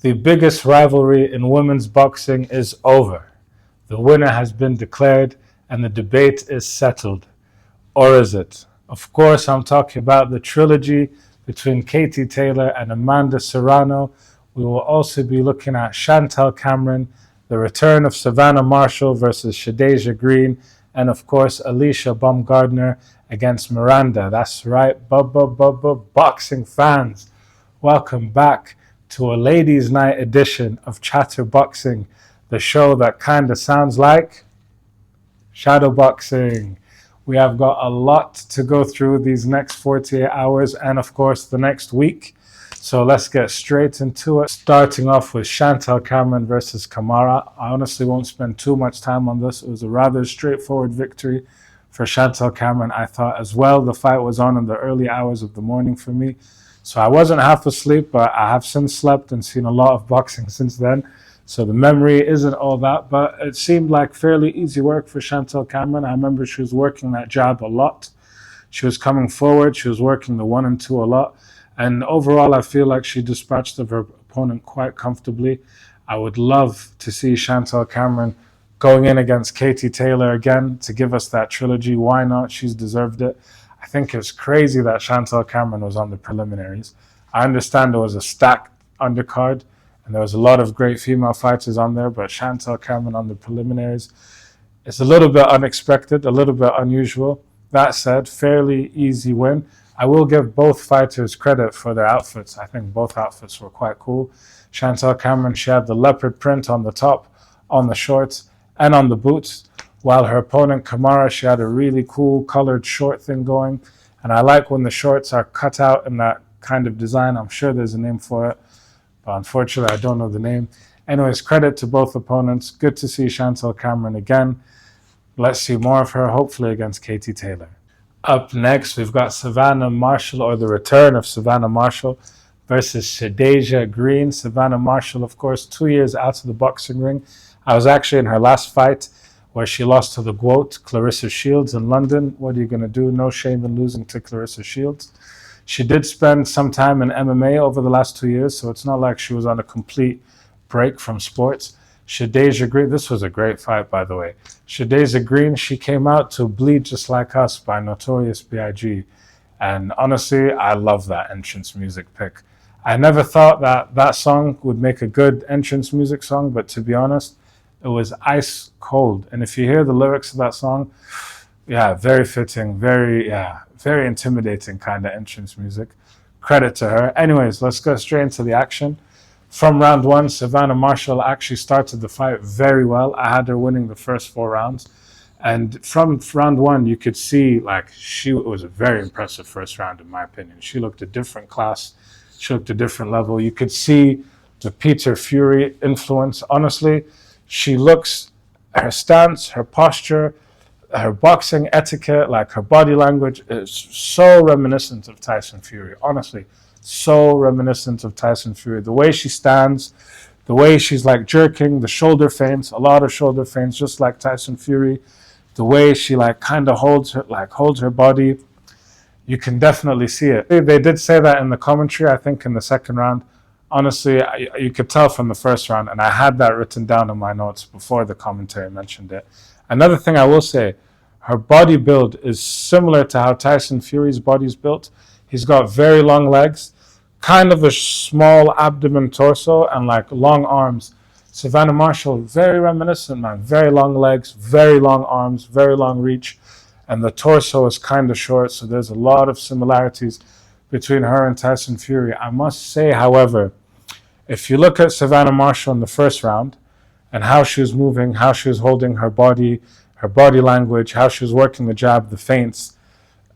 The biggest rivalry in women's boxing is over. The winner has been declared and the debate is settled. Or is it? Of course, I'm talking about the trilogy between Katie Taylor and Amanda Serrano. We will also be looking at Chantelle Cameron, the return of Savannah Marshall versus Shadasia Green, and of course, ALYCIA BAUMGARDNER against Miranda. That's right, boxing fans. Welcome back to a ladies' night edition of Chatter Boxing, the show that kind of sounds like shadow boxing. We have got a lot to go through these next 48 hours and of course the next week. So let's get straight into it. Starting off with Chantelle Cameron versus CAMARA. I honestly won't spend too much time on this. It was a rather straightforward victory for Chantelle Cameron, I thought as well. The fight was on in the early hours of the morning for me. So I wasn't half asleep, but I have since slept and seen a lot of boxing since then. So the memory isn't all that, but it seemed like fairly easy work for Chantelle Cameron. I remember she was working that jab a lot. She was coming forward. She was working the 1 and 2 a lot. And overall, I feel like she dispatched of her opponent quite comfortably. I would love to see Chantelle Cameron going in against Katie Taylor again to give us that trilogy. Why not? She's deserved it. I think it's crazy that Chantelle Cameron was on the preliminaries. I understand there was a stacked undercard and there was a lot of great female fighters on there, but Chantelle Cameron on the preliminaries, it's a little bit unexpected, a little bit unusual. That said, fairly easy win. I will give both fighters credit for their outfits. I think both outfits were quite cool. Chantelle Cameron, she had the leopard print on the top, on the shorts, and on the boots, while her opponent, CAMARA, she had a really cool colored short thing going. And I like when the shorts are cut out in that kind of design. I'm sure there's a name for it, but unfortunately I don't know the name. Anyways, credit to both opponents. Good to see Chantelle Cameron again. Let's see more of her, hopefully against Katie Taylor. Up next, we've got Savannah Marshall, or the return of Savannah Marshall versus Shadasia Green. Savannah Marshall, of course, 2 years out of the boxing ring. I was actually in her last fight where she lost to the GOAT, Clarissa Shields, in London. What are you going to do? No shame in losing to Clarissa Shields. She did spend some time in MMA over the last 2 years, so it's not like she was on a complete break from sports. Shadasia Green, this was a great fight, by the way. Shadasia Green, she came out to Bleed Just Like Us by Notorious B.I.G. And honestly, I love that entrance music pick. I never thought that that song would make a good entrance music song, but to be honest, it was ice cold. And if you hear the lyrics of that song, yeah, very fitting, very intimidating kind of entrance music. Credit to her. Anyways, let's go straight into the action. From round 1, Savannah Marshall actually started the fight very well. I had her winning the first 4 rounds. And from round 1, you could see like it was a very impressive first round in my opinion. She looked a different class. She looked a different level. You could see the Peter Fury influence. Honestly, she looks, her stance, her posture, her boxing etiquette, like her body language is so reminiscent of Tyson Fury. Honestly, so reminiscent of Tyson Fury. The way she stands, the way she's like jerking, the shoulder feints, a lot of shoulder feints, just like Tyson Fury. The way she like kind of holds her body, you can definitely see it. They did say that in the commentary, I think in the second round. Honestly, you could tell from the first round, and I had that written down in my notes before the commentary mentioned it. Another thing I will say, her body build is similar to how Tyson Fury's body is built. He's got very long legs, kind of a small abdomen, torso, and like long arms. Savannah Marshall, very reminiscent, man. Very long legs, very long arms, very long reach, and the torso is kind of short, so there's a lot of similarities between her and Tyson Fury. I must say, however, if you look at Savannah Marshall in the first round and how she was moving, how she was holding her body language, how she was working the jab, the feints,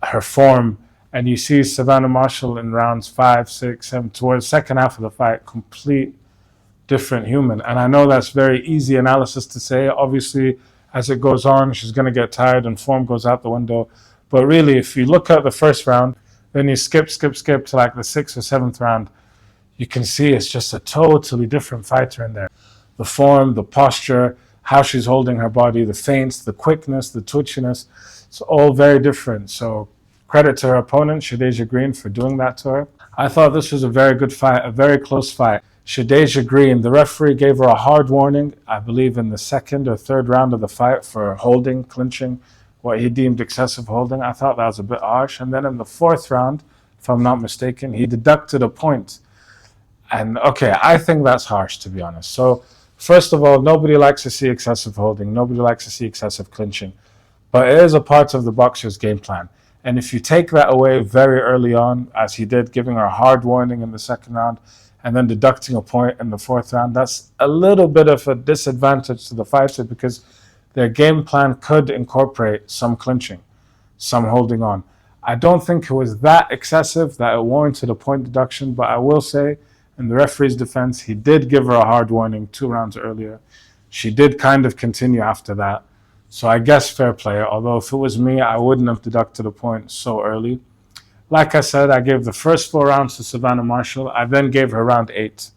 her form, and you see Savannah Marshall in rounds 5, 6, 7, towards the second half of the fight, complete different human. And I know that's very easy analysis to say. Obviously, as it goes on, she's going to get tired and form goes out the window. But really, if you look at the first round, then you skip to like the 6th or 7th round, you can see it's just a totally different fighter in there. The form, the posture, how she's holding her body, the feints, the quickness, the twitchiness, it's all very different. So credit to her opponent, Shadasia Green, for doing that to her. I thought this was a very good fight, a very close fight. Shadasia Green, the referee gave her a hard warning, I believe in the second or third round of the fight, for holding, clinching, what he deemed excessive holding. I thought that was a bit harsh. And then in the fourth round, if I'm not mistaken, he deducted a point. And okay, I think that's harsh, to be honest. So first of all, nobody likes to see excessive holding. Nobody likes to see excessive clinching. But it is a part of the boxer's game plan. And if you take that away very early on, as he did, giving her a hard warning in the second round, and then deducting a point in the fourth round, that's a little bit of a disadvantage to the fighter, because their game plan could incorporate some clinching, some holding on. I don't think it was that excessive that it warranted a point deduction, but I will say, in the referee's defense, he did give her a hard warning 2 rounds earlier. She did kind of continue after that. So I guess fair play, although if it was me, I wouldn't have deducted a point so early. Like I said, I gave the first 4 rounds to Savannah Marshall. I then gave her round 8.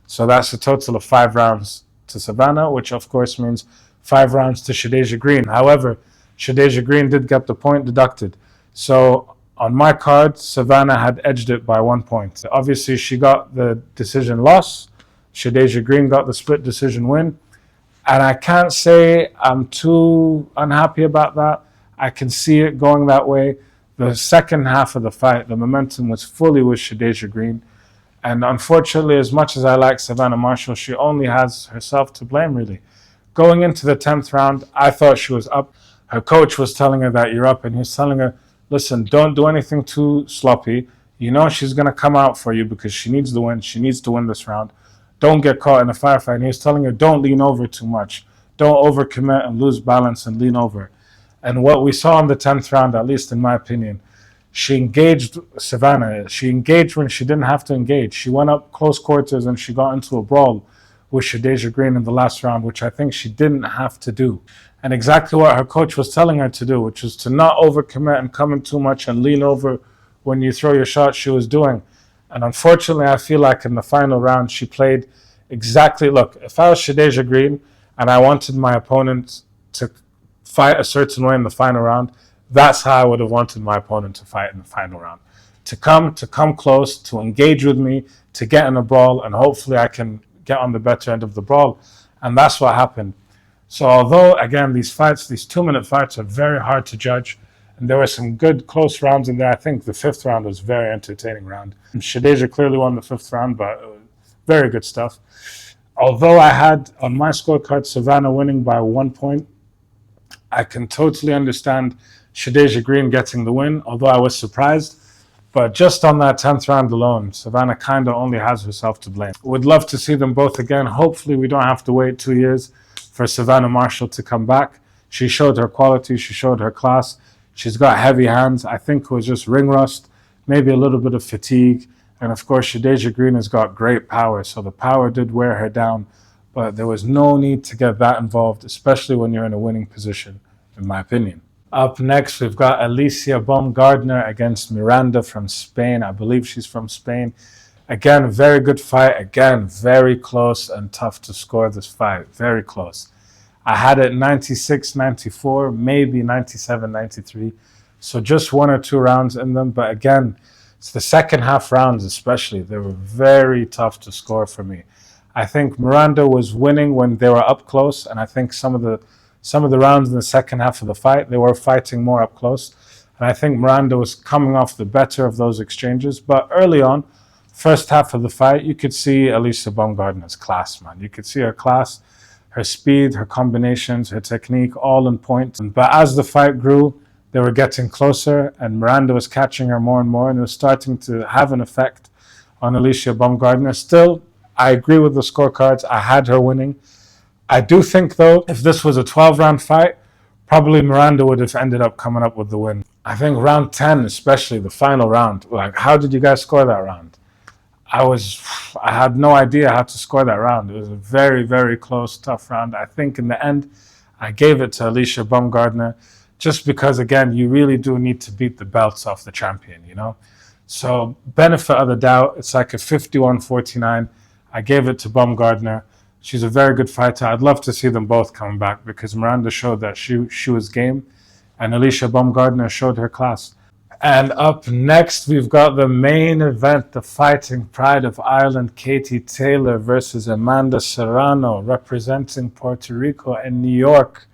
So that's a total of 5 rounds to Savannah, which of course means 5 rounds to Shadasia Green. However, Shadasia Green did get the point deducted. So on my card, Savannah had edged it by 1 point. Obviously, she got the decision loss. Shadasia Green got the split decision win. And I can't say I'm too unhappy about that. I can see it going that way. The second half of the fight, the momentum was fully with Shadasia Green. And unfortunately, as much as I like Savannah Marshall, she only has herself to blame, really. Going into the 10th round, I thought she was up. Her coach was telling her that you're up, and he was telling her, listen, don't do anything too sloppy. You know she's going to come out for you because she needs the win. She needs to win this round. Don't get caught in a firefight. And he was telling her, don't lean over too much. Don't overcommit and lose balance and lean over. And what we saw in the 10th round, at least in my opinion, she engaged Savannah. She engaged when she didn't have to engage. She went up close quarters and she got into a brawl with Shadasia Green in the last round, which I think she didn't have to do. And exactly what her coach was telling her to do, which is to not overcommit and come in too much and lean over when you throw your shot, she was doing. And unfortunately, I feel like in the final round, she played exactly, look, if I was Shadasia Green and I wanted my opponent to fight a certain way in the final round, that's how I would have wanted my opponent to fight in the final round. To come close, to engage with me, to get in a brawl, and hopefully I can get on the better end of the brawl. And that's what happened. So although, again, these 2-minute fights are very hard to judge, and there were some good close rounds in there. I think the 5th round was a very entertaining round. And Shadasia clearly won the 5th round, but very good stuff. Although I had on my scorecard Savannah winning by 1 point, I can totally understand Shadasia Green getting the win, although I was surprised. But just on that 10th round alone, Savannah kind of only has herself to blame. Would love to see them both again. Hopefully we don't have to wait 2 years for Savannah Marshall to come back. She showed her quality. She showed her class. She's got heavy hands. I think it was just ring rust, maybe a little bit of fatigue. And of course, Shadasia Green has got great power. So the power did wear her down. But there was no need to get that involved, especially when you're in a winning position, in my opinion. Up next, we've got ALYCIA BAUMGARDNER against Miranda from Spain. I believe she's from Spain. Again, very good fight. Again, very close and tough to score this fight. Very close. I had it 96-94, maybe 97-93. So just 1 or 2 rounds in them. But again, it's the second half rounds especially. They were very tough to score for me. I think Miranda was winning when they were up close. And I think some of the rounds in the second half of the fight, they were fighting more up close. And I think Miranda was coming off the better of those exchanges. But early on, first half of the fight, you could see ALYCIA BAUMGARDNER's class, man. You could see her class. Her speed, her combinations, her technique, all in point. But as the fight grew, they were getting closer, and Miranda was catching her more and more, and it was starting to have an effect on ALYCIA BAUMGARDNER. Still, I agree with the scorecards. I had her winning. I do think, though, if this was a 12-round fight, probably Miranda would have ended up coming up with the win. I think round 10, especially the final round, like, how did you guys score that round? I had no idea how to score that round. It was a very, very close, tough round. I think in the end, I gave it to ALYCIA BAUMGARDNER just because, again, you really do need to beat the belts off the champion, you know? So benefit of the doubt, it's like a 51-49. I gave it to BAUMGARDNER. She's a very good fighter. I'd love to see them both come back because Miranda showed that she was game, and ALYCIA BAUMGARDNER showed her class. And up next, we've got the main event, the Fighting Pride of Ireland, Katie Taylor versus Amanda Serrano, representing Puerto Rico and New York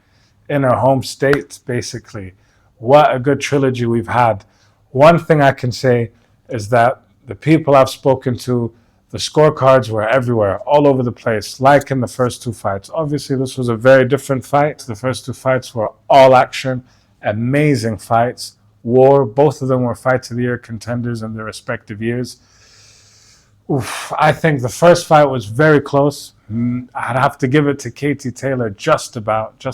in her home state, basically. What a good trilogy we've had. One thing I can say is that the people I've spoken to, the scorecards were everywhere, all over the place, like in the first two fights. Obviously, this was a very different fight. The first two fights were all action, amazing fights. War. Both of them were Fight of the Year contenders in their respective years. Oof, I think the first fight was very close. I'd have to give it to Katie Taylor just about.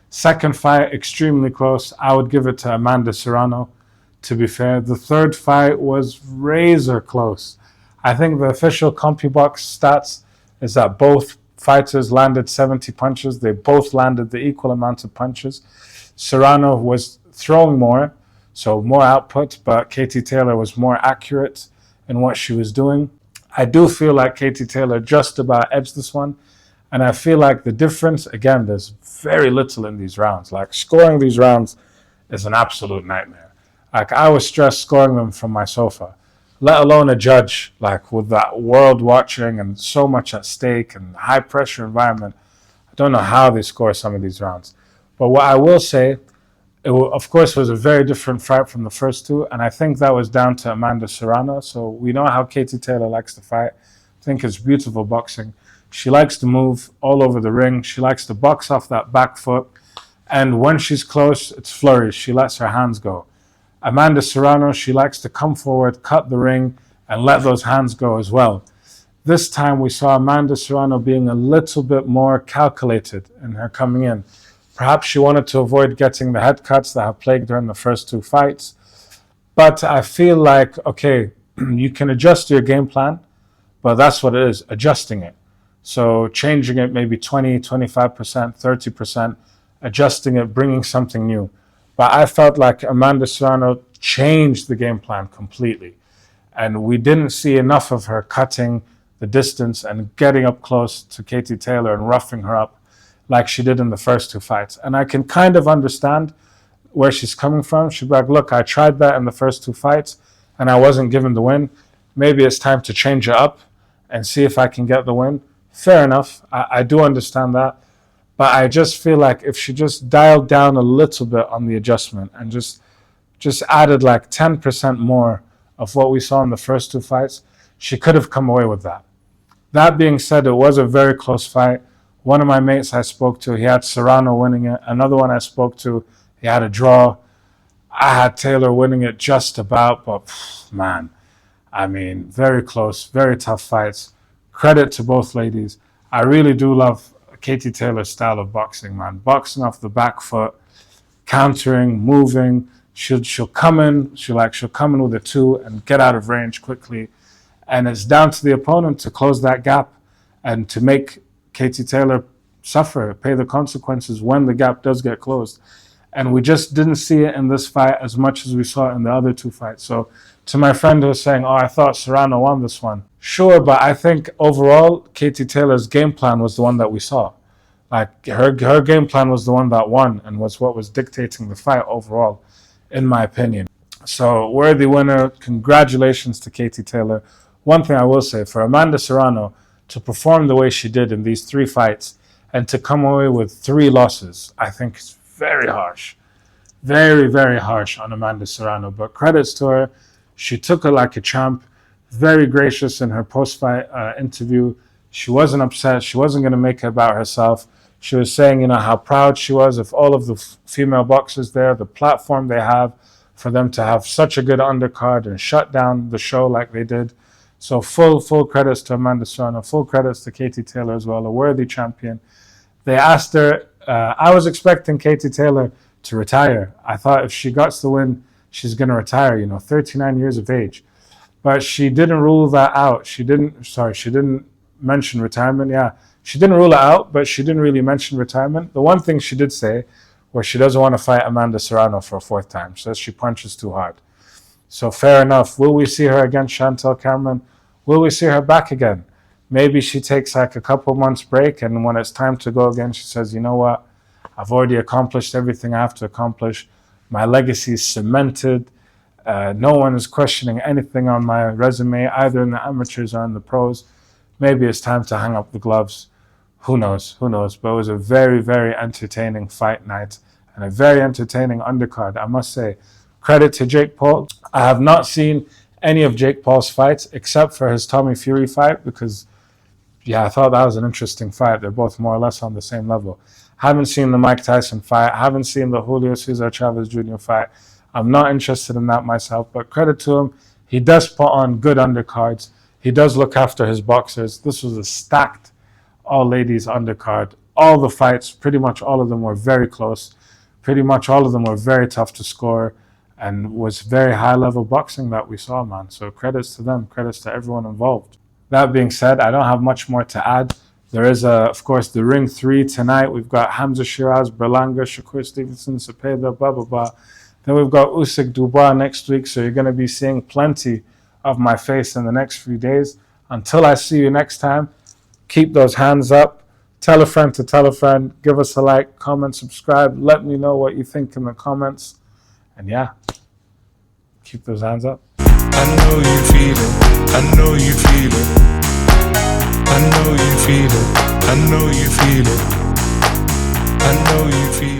Second fight, extremely close. I would give it to Amanda Serrano, to be fair. The third fight was razor close. I think the official CompuBox stats is that both fighters landed 70 punches. They both landed the equal amount of punches. Serrano was throwing more, so more output, but Katie Taylor was more accurate in what she was doing. I do feel like Katie Taylor just about edged this one, and I feel like the difference, again, there's very little in these rounds. Like, scoring these rounds is an absolute nightmare. Like, I was stressed scoring them from my sofa, let alone a judge, like, with that world watching and so much at stake and high pressure environment. I don't know how they score some of these rounds. But what I will say, it of course was a very different fight from the first two, and I think that was down to Amanda Serrano. So we know how Katie Taylor likes to fight. I think it's beautiful boxing. She likes to move all over the ring. She likes to box off that back foot, and when she's close, it's flurries. She lets her hands go. Amanda Serrano, she likes to come forward, cut the ring, and let those hands go as well. This time we saw Amanda Serrano being a little bit more calculated in her coming in. Perhaps she wanted to avoid getting the head cuts that have plagued her in the first two fights. But I feel like, okay, you can adjust your game plan, but that's what it is, adjusting it. So changing it maybe 20, 25%, 30%, adjusting it, bringing something new. But I felt like Amanda Serrano changed the game plan completely. And we didn't see enough of her cutting the distance and getting up close to Katie Taylor and roughing her up like she did in the first two fights. And I can kind of understand where she's coming from. She'd be like, look, I tried that in the first two fights and I wasn't given the win. Maybe it's time to change it up and see if I can get the win. Fair enough. I do understand that. But I just feel like if she just dialed down a little bit on the adjustment and just added like 10% more of what we saw in the first two fights, she could have come away with that. That being said, it was a very close fight. One of my mates I spoke to, he had Serrano winning it. Another one I spoke to, he had a draw. I had Taylor winning it just about, but man, I mean, very close, very tough fights. Credit to both ladies. I really do love Katie Taylor's style of boxing, man. Boxing off the back foot, countering, moving. She'll come in, she'll come in with a two and get out of range quickly. And it's down to the opponent to close that gap and to make Katie Taylor suffer, pay the consequences when the gap does get closed. And we just didn't see it in this fight as much as we saw it in the other two fights. So to my friend who was saying, oh, I thought Serrano won this one. Sure, but I think overall, Katie Taylor's game plan was the one that we saw. Like her game plan was the one that won and was what was dictating the fight overall, in my opinion. So worthy winner, congratulations to Katie Taylor. One thing I will say, for Amanda Serrano to perform the way she did in these three fights and to come away with 3 losses, I think it's very harsh. Very, very harsh on Amanda Serrano. But credits to her. She took it like a champ. Very gracious in her post-fight interview. She wasn't upset. She wasn't going to make it about herself. She was saying, how proud she was of all of the female boxers there, the platform they have for them to have such a good undercard and shut down the show like they did. So full credits to Amanda Serrano, full credits to Katie Taylor as well, a worthy champion. They asked her, I was expecting Katie Taylor to retire. I thought if she got the win, she's going to retire, 39 years of age. But she didn't rule that out. She didn't mention retirement. Yeah, she didn't rule it out, but she didn't really mention retirement. The one thing she did say was she doesn't want to fight Amanda Serrano for a 4th time. Says she punches too hard. So fair enough. Will we see her again, Chantelle Cameron? Will we see her back again? Maybe she takes like a couple months break, and when it's time to go again, she says, you know what? I've already accomplished everything I have to accomplish. My legacy is cemented. No one is questioning anything on my resume, either in the amateurs or in the pros. Maybe it's time to hang up the gloves. Who knows? Who knows? But it was a very, very entertaining fight night and a very entertaining undercard, I must say. Credit to Jake Paul. I have not seen any of Jake Paul's fights except for his Tommy Fury fight because, yeah, I thought that was an interesting fight. They're both more or less on the same level. Haven't seen the Mike Tyson fight. Haven't seen the Julio Cesar Chavez Jr. fight. I'm not interested in that myself, but credit to him. He does put on good undercards. He does look after his boxers. This was a stacked all-ladies undercard. All the fights, pretty much all of them were very close. Pretty much all of them were very tough to score and was very high-level boxing that we saw, man. So credits to them, credits to everyone involved. That being said, I don't have much more to add. There is, of course, the Ring 3 tonight. We've got Hamza Shiraz, Berlanga, Shakur Stevenson, Cepeda, blah, blah, blah. Then we've got Usyk Dubois next week, so you're going to be seeing plenty of my face in the next few days. Until I see you next time, keep those hands up. Tell a friend to tell a friend. Give us a like, comment, subscribe. Let me know what you think in the comments. And yeah, keep those hands up. I know you feel it. I know you feel it. I know you feel it. I know you feel it. I know you feel it.